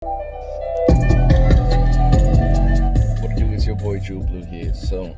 What to do? It's your boy True Blue here. So,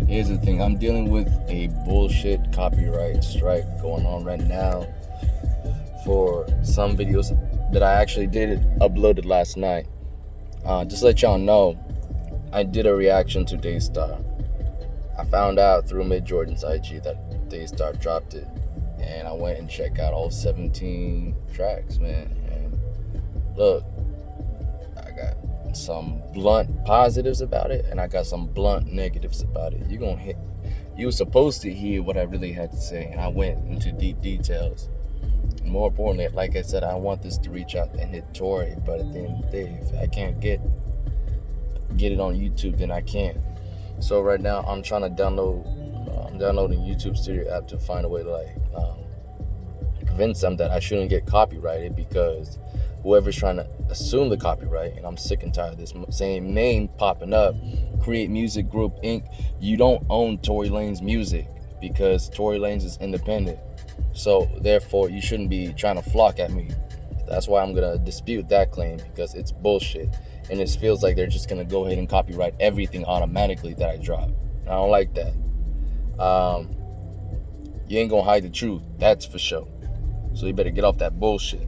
here's the thing. I'm dealing with a bullshit copyright strike going on right now for some videos that I actually did uploaded last night. Just to let y'all know, I did a reaction to DAYSTAR. I found out through Mid Jordan's IG that DAYSTAR dropped it, and I went and checked out all 17 tracks, man. And look, I got some blunt positives about it, and I got some blunt negatives about it. You were supposed to hear what I really had to say, and I went into deep details. And more importantly, like I said, I want this to reach out and hit Tory, but at the end of the day, if I can't get it on YouTube, then I can't. So right now, I'm trying to I'm downloading YouTube Studio app to find a way to convince them that I shouldn't get copyrighted, because whoever's trying to assume the copyright, and I'm sick and tired of this same name popping up, Create Music Group Inc. You don't own Tory Lanez music, because Tory Lanez is independent. So therefore, you shouldn't be trying to flock at me. That's why I'm gonna dispute that claim, because it's bullshit, and it feels like they're just gonna go ahead and copyright everything automatically that I drop. I don't like that. You ain't gonna hide the truth, that's for sure. So you better get off that bullshit.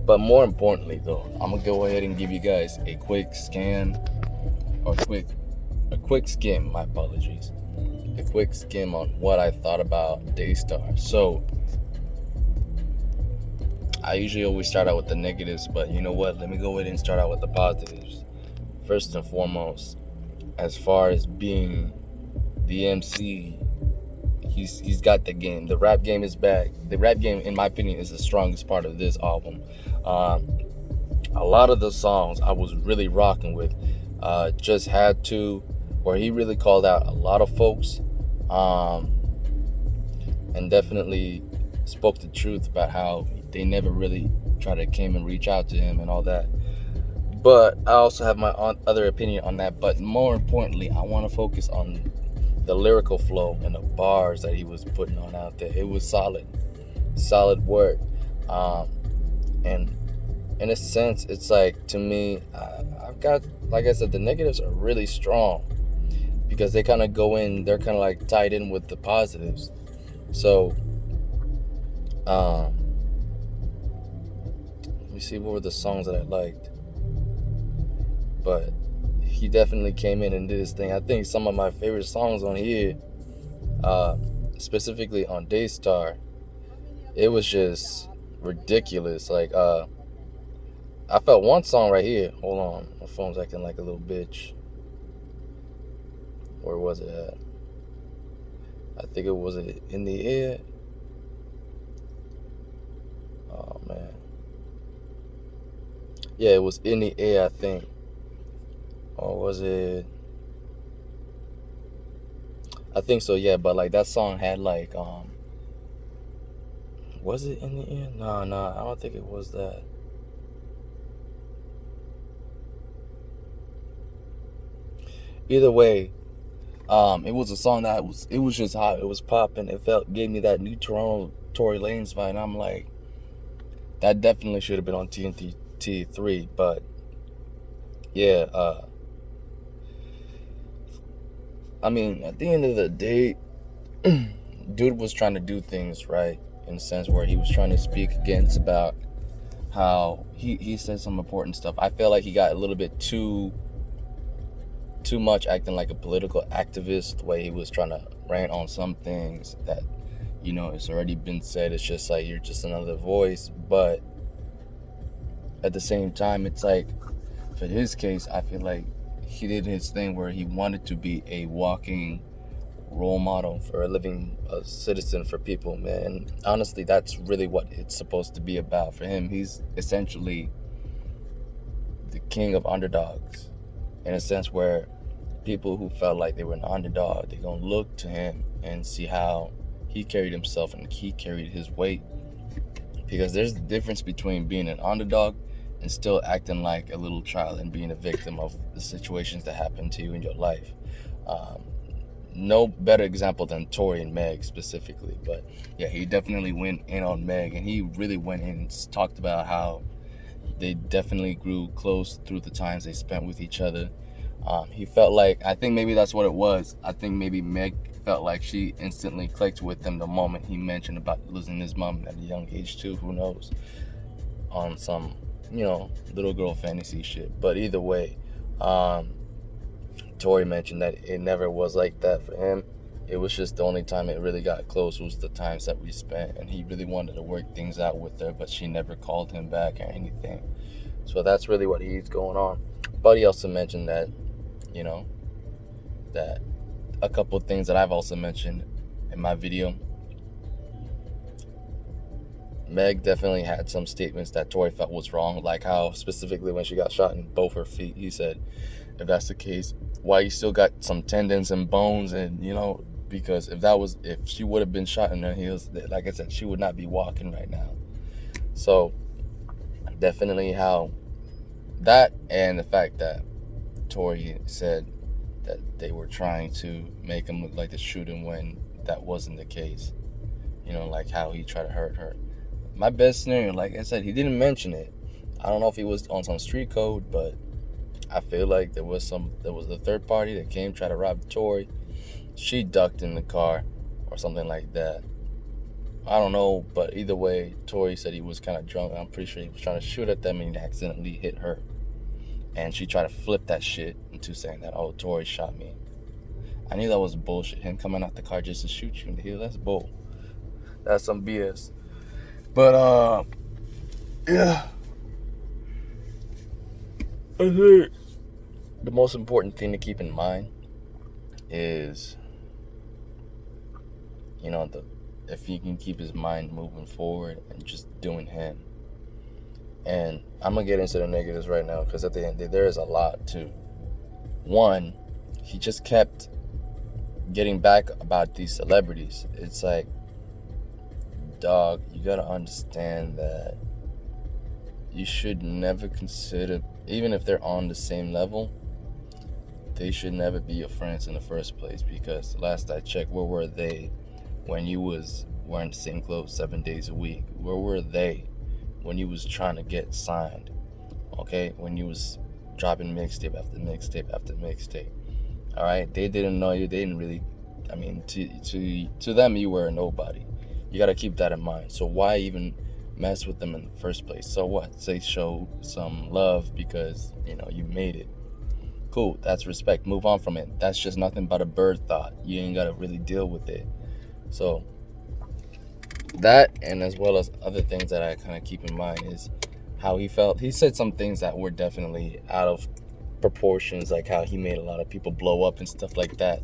But more importantly, though, I'm gonna go ahead and give you guys a quick scan, or a quick skim. My apologies. A quick skim on what I thought about DAYSTAR. So I usually always start out with the negatives, but you know what? Let me go ahead and start out with the positives. First and foremost, as far as being the MC, he's got the game. The rap game is back. The rap game, in my opinion, is the strongest part of this album. A lot of the songs I was really rocking with. Just Had To, where he really called out a lot of folks, and definitely spoke the truth about how they never really tried to came and reach out to him and all that. But I also have my other opinion on that. But more importantly, I want to focus on the lyrical flow and the bars that he was putting on out there. It was solid work. And in a sense, it's like, to me, I've got, like I said, the negatives are really strong, because they kind of they're kind of like tied in with the positives. So, let me see, what were the songs that I liked? But he definitely came in and did his thing. I think some of my favorite songs on here, specifically on DAYSTAR, it was just ridiculous. Like, I felt one song right here. Hold on, my phone's acting like a little bitch. Where was it at? I think it was In the Air. Oh man. Yeah, it was In the Air, I think. Or was it? I think so, yeah. But like, that song had like, was it In the Air? No, I don't think it was that. Either way, it was a song that it was just hot. It was popping. Gave me that new Tory Lanez vibe. And I'm like, that definitely should have been on TNT T3. But yeah, I mean, at the end of the day, dude was trying to do things right, in a sense where he was trying to speak against about how he said some important stuff. I feel like he got a little bit too much acting like a political activist, the way he was trying to rant on some things that, it's already been said. It's just like, you're just another voice. But at the same time, it's like, for his case, I feel like he did his thing where he wanted to be a walking role model for a living citizen for people, man. And honestly, that's really what it's supposed to be about for him. He's essentially the king of underdogs, in a sense where people who felt like they were an underdog, they're gonna look to him and see how he carried himself and he carried his weight. Because there's the difference between being an underdog and still acting like a little child and being a victim of the situations that happen to you in your life. No better example than Tory and Meg specifically. But yeah, he definitely went in on Meg, and he really went in and talked about how They definitely grew close through the times they spent with each other. He felt like, I think maybe that's what it was. I think maybe Meg felt like she instantly clicked with him the moment he mentioned about losing his mom at a young age too. Who knows? On some, little girl fantasy shit. But either way, Tori mentioned that it never was like that for him. It was just the only time it really got close was the times that we spent, and he really wanted to work things out with her, but she never called him back or anything. So that's really what he's going on. But he also mentioned that, that a couple of things that I've also mentioned in my video. Meg definitely had some statements that Tori felt was wrong, like how specifically when she got shot in both her feet, he said, if that's the case, why you still got some tendons and bones, and because if she would have been shot in her heels, like I said, she would not be walking right now. So definitely how that, and the fact that Tori said that they were trying to make him look like the shooter when that wasn't the case. Like how he tried to hurt her. My best scenario, like I said, he didn't mention it. I don't know if he was on some street code, but I feel like there was a third party that came try to rob Tori. She ducked in the car or something like that. I don't know, but either way, Tori said he was kind of drunk. I'm pretty sure he was trying to shoot at them and he accidentally hit her. And she tried to flip that shit into saying that, oh, Tori shot me. I knew that was bullshit. Him coming out the car just to shoot you in the heel, that's bull. That's some BS. But, yeah. I think the most important thing to keep in mind is, if he can keep his mind moving forward and just doing him. And I'm going to get into the negatives right now, because at the end, there is a lot to. One, he just kept getting back about these celebrities. It's like, dog, you got to understand that you should never consider, even if they're on the same level, they should never be your friends in the first place, because last I checked, where were they when you was wearing the same clothes 7 days a week? Where were they when you was trying to get signed? Okay, when you was dropping mixtape after mixtape after mixtape. All right, they didn't know you. They didn't really. I mean, to them, you were a nobody. You gotta keep that in mind. So why even mess with them in the first place? So what? Say show some love because you made it. Cool, that's respect. Move on from it. That's just nothing but a bird thought. You ain't gotta really deal with it. So that, and as well as other things that I kind of keep in mind, is how he felt. He said some things that were definitely out of proportions, like how he made a lot of people blow up and stuff like that.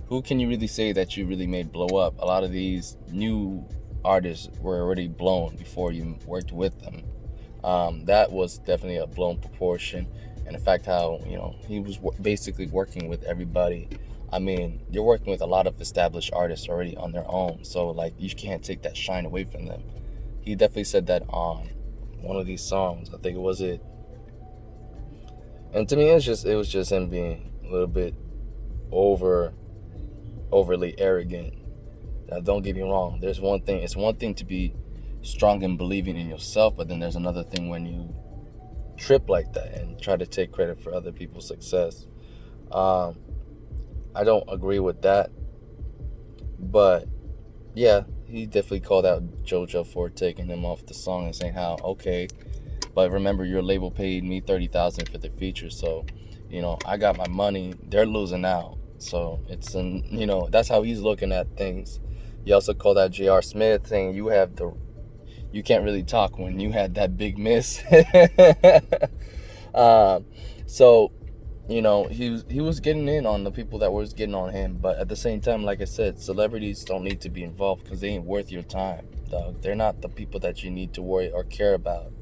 Who can you really say that you really made blow up? A lot of these new artists were already blown before you worked with them. That was definitely a blown proportion. And the fact how, he was basically working with everybody. I mean, you're working with a lot of established artists already on their own. So, you can't take that shine away from them. He definitely said that on one of these songs. I think it was it. And to me, it was just him being a little bit overly arrogant. Now, don't get me wrong. It's one thing to be strong in believing in yourself, but then there's another thing when you trip like that and try to take credit for other people's success. I don't agree with that, but yeah, he definitely called out JoJo for taking him off the song and saying how, okay, but remember your label paid me $30,000 for the feature, so I got my money, they're losing out. So it's that's how he's looking at things. He also called out J.R. Smith, saying you can't really talk when you had that big miss. So he was getting in on the people that was getting on him, but at the same time, like I said, celebrities don't need to be involved because they ain't worth your time, dog. They're not the people that you need to worry or care about.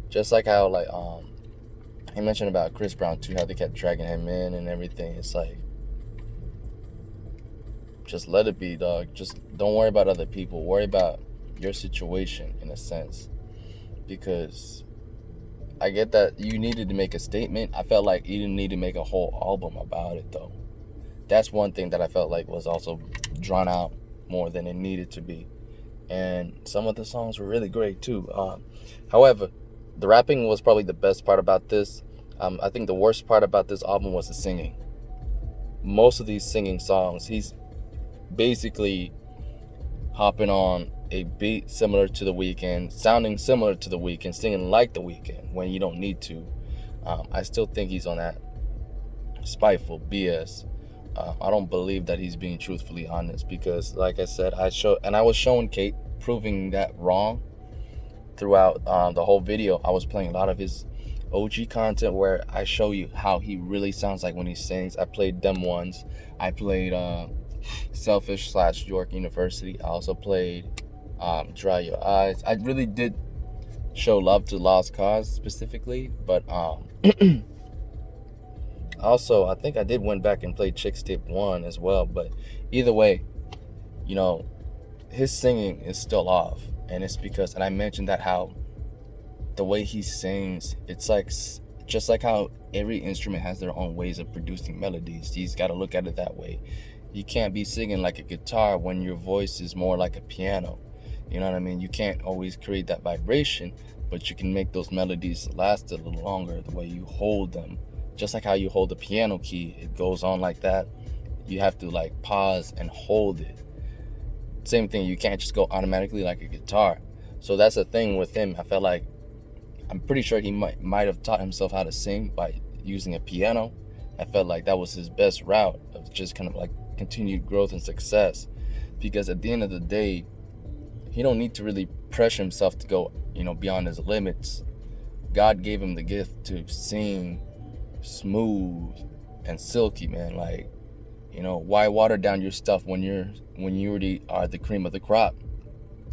Just like how he mentioned about Chris Brown too, how they kept dragging him in and everything. It's like, just let it be, dog. Just don't worry about other people. Worry about your situation in a sense, because I get that you needed to make a statement. I felt like you didn't need to make a whole album about it, though. That's one thing that I felt like was also drawn out more than it needed to be. And some of the songs were really great, too. However, The rapping was probably the best part about this. I think the worst part about this album was the singing. Most of these singing songs, he's basically hopping on a beat similar to The Weeknd, sounding similar to The Weeknd, singing like The Weeknd when you don't need to. I still think he's on that spiteful BS. I don't believe that he's being truthfully honest because, like I said, I was showing Kate proving that wrong throughout the whole video. I was playing a lot of his OG content where I show you how he really sounds like when he sings. I played them ones. I played Selfish / York University. I also played Dry Your Eyes. I really did show love to Lost Cause specifically, but also I think I did went back and played Chicks Tape 1 as well. But either way, you know, his singing is still off, and it's because, and I mentioned that how the way he sings, it's like just like how every instrument has their own ways of producing melodies. He's got to look at it that way. You can't be singing like a guitar when your voice is more like a piano. You know what I mean? You can't always create that vibration, but you can make those melodies last a little longer the way you hold them. Just like how you hold the piano key, it goes on like that. You have to like pause and hold it. Same thing, you can't just go automatically like a guitar. So that's the thing with him. I felt like, I'm pretty sure he might have taught himself how to sing by using a piano. I felt like that was his best route of just kind of like continued growth and success, because at the end of the day, he don't need to really pressure himself to go, you know, beyond his limits. God gave him the gift to sing smooth and silky, man. Like, you know, why water down your stuff when you already are the cream of the crop?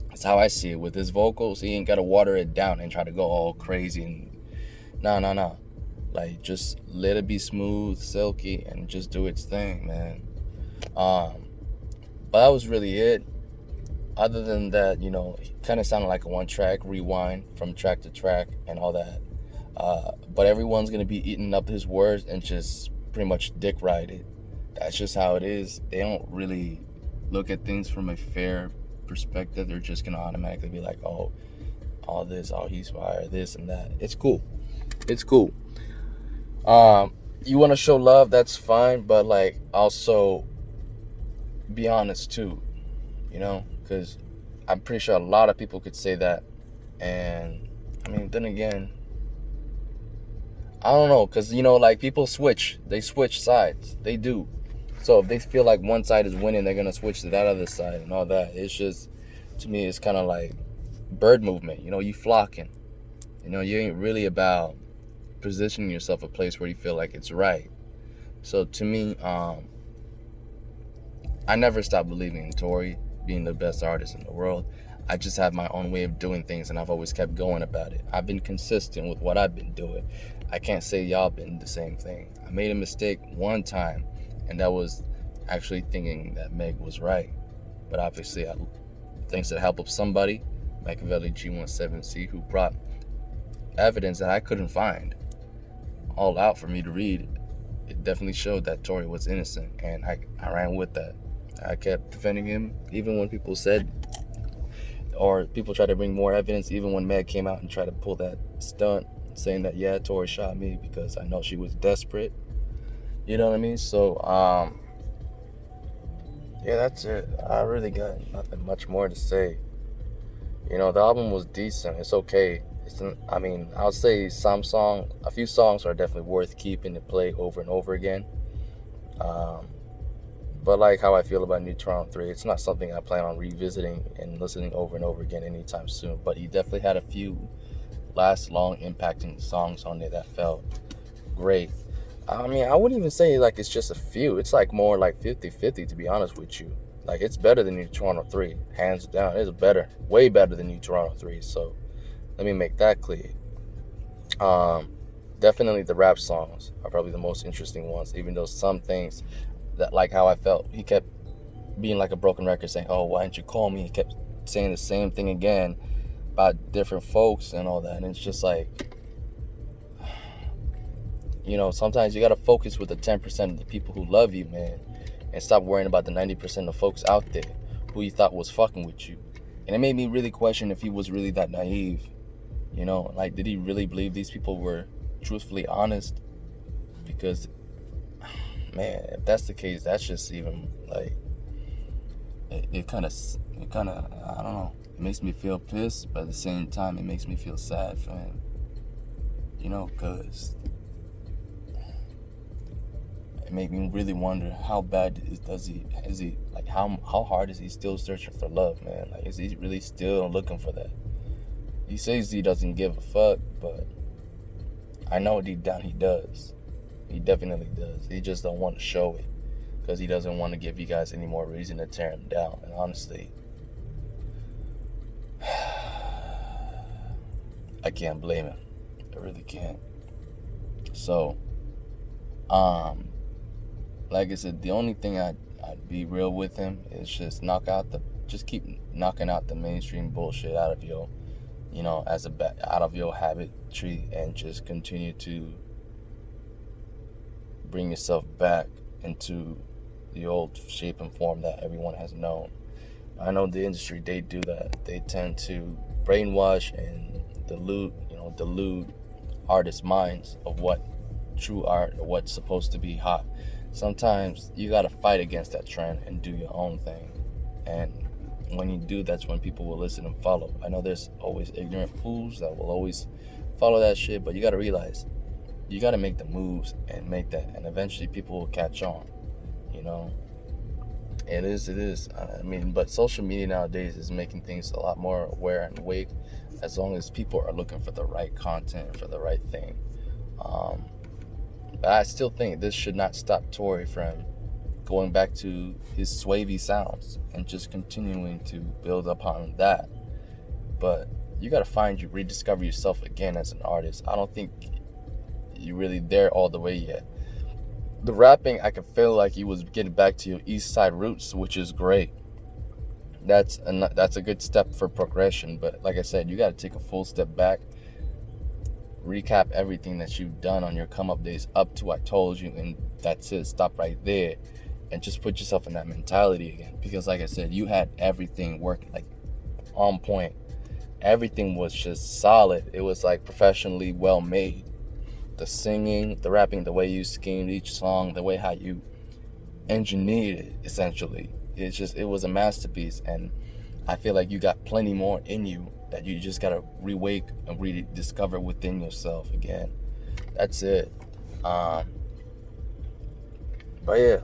That's how I see it. With his vocals, he ain't gotta water it down and try to go all crazy and no. Like, just let it be smooth, silky, and just do its thing, man. But that was really it. Other than that, you know, it kind of sounded like a one-track rewind from track to track and all that. But everyone's gonna be eating up his words and just pretty much dick ride it. That's just how it is. They don't really look at things from a fair perspective. They're just gonna automatically be like, oh, all this, oh, he's fire, this and that. It's cool. You want to show love, that's fine, but like also be honest too, you know, because I'm pretty sure a lot of people could say that. And I mean, then again, I don't know, because, you know, like, people switch sides, they do. So if they feel like one side is winning, they're gonna switch to that other side and all that. It's just, to me, it's kind of like bird movement, you know, you flocking, you know, you ain't really about positioning yourself a place where you feel like it's right. So to me, I never stopped believing in Tory being the best artist in the world. I just have my own way of doing things, and I've always kept going about it. I've been consistent with what I've been doing. I can't say y'all been the same thing. I made a mistake one time, and that was actually thinking that Meg was right. But obviously, thanks to the help of somebody, Machiavelli G17C, who brought evidence that I couldn't find all out for me to read, it definitely showed that Tory was innocent, and I ran with that. I kept defending him, even when people said, or people tried to bring more evidence, even when Meg came out and tried to pull that stunt, saying that, yeah, Tory shot me because I know she was desperate. You know what I mean? So, yeah, that's it. I really got nothing much more to say. You know, the album was decent. It's okay. I mean, I'll say a few songs are definitely worth keeping to play over and over again. But like how I feel about New Toronto 3, it's not something I plan on revisiting and listening over and over again anytime soon. But he definitely had a few last long impacting songs on there that felt great. I mean, I wouldn't even say like it's just a few. It's like more like 50-50, to be honest with you. Like, it's better than New Toronto 3, hands down. It's better, way better than New Toronto 3. So let me make that clear. Definitely the rap songs are probably the most interesting ones, even though some things that, like how I felt, he kept being like a broken record saying, oh, why didn't you call me? He kept saying the same thing again about different folks and all that. And it's just like, you know, sometimes you got to focus with the 10% of the people who love you, man, and stop worrying about the 90% of folks out there who you thought was fucking with you. And it made me really question if he was really that naive. You know, like, did he really believe these people were truthfully honest? Because, man, if that's the case, that's just even like it kind of I don't know. It makes me feel pissed, but at the same time, it makes me feel sad for him. You know, because it made me really wonder how bad is he like how hard is he still searching for love, man? Like, is he really still looking for that? He says he doesn't give a fuck, but I know deep down he does. He definitely does. He just don't want to show it because he doesn't want to give you guys any more reason to tear him down. And honestly, I can't blame him. I really can't. So, like I said, the only thing I'd be real with him is just keep knocking out the mainstream bullshit out of your, you know, out of your habit tree, and just continue to bring yourself back into the old shape and form that everyone has known. I know the industry, they do that. They tend to brainwash and delude artists' minds of what true art or what's supposed to be hot. Sometimes you gotta fight against that trend and do your own thing. And when you do, that's when people will listen and follow. I know there's always ignorant fools that will always follow that shit, but you gotta realize you gotta make the moves and make that, and eventually people will catch on. You know, it is. I mean, but social media nowadays is making things a lot more aware and awake, as long as people are looking for the right content, for the right thing. But I still think this should not stop Tory from going back to his swavy sounds and just continuing to build upon that. But you gotta rediscover yourself again as an artist. I don't think you're really there all the way yet. The rapping, I can feel like you was getting back to your East Side roots, which is great. That's a good step for progression. But like I said, you got to take a full step back, recap everything that you've done on your come up days up to I Told You, and that's it. Stop right there, and just put yourself in that mentality again. Because like I said, you had everything working like on point. Everything was just solid. It was like professionally well made. The singing, the rapping, the way you schemed each song, the way how you engineered it, essentially. It was a masterpiece, and I feel like you got plenty more in you that you just gotta rewake and rediscover within yourself again. That's it. But yeah,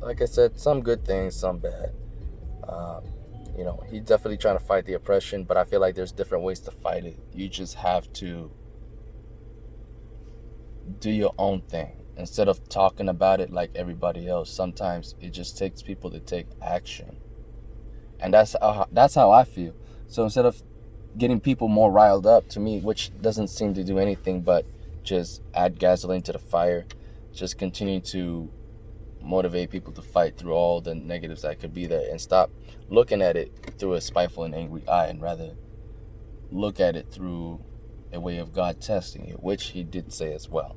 like I said, some good things, some bad. You know, he's definitely trying to fight the oppression, but I feel like there's different ways to fight it. You just have to do your own thing instead of talking about it like everybody else. Sometimes it just takes people to take action, and that's how I feel. So instead of getting people more riled up, to me, which doesn't seem to do anything but just add gasoline to the fire, just continue to motivate people to fight through all the negatives that could be there, and stop looking at it through a spiteful and angry eye, and rather look at it through a way of God testing it, which he did say as well.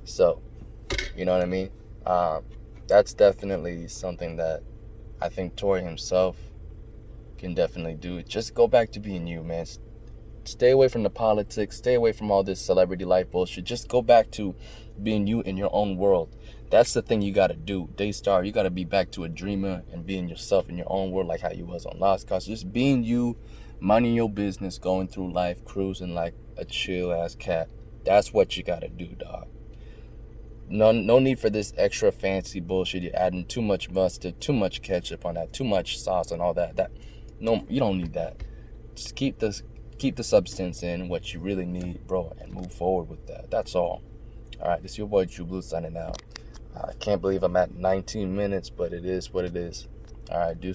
So, you know what I mean? That's definitely something that I think Tory himself can definitely do. Just go back to being you, man. Stay away from the politics. Stay away from all this celebrity life bullshit. Just go back to being you in your own world. That's the thing you got to do. DAYSTAR, you got to be back to a dreamer and being yourself in your own world, like how you was on Lost Cause. Just being you, minding your business, going through life, cruising like a chill-ass cat. That's what you got to do, dog. No need for this extra fancy bullshit. You're adding too much mustard, too much ketchup on that, too much sauce and all that. No, you don't need that. Just keep the substance in what you really need, bro, and move forward with that. That's all. All right, this is your boy True Blue signing out. I can't believe I'm at 19 minutes, but it is what it is. All right, do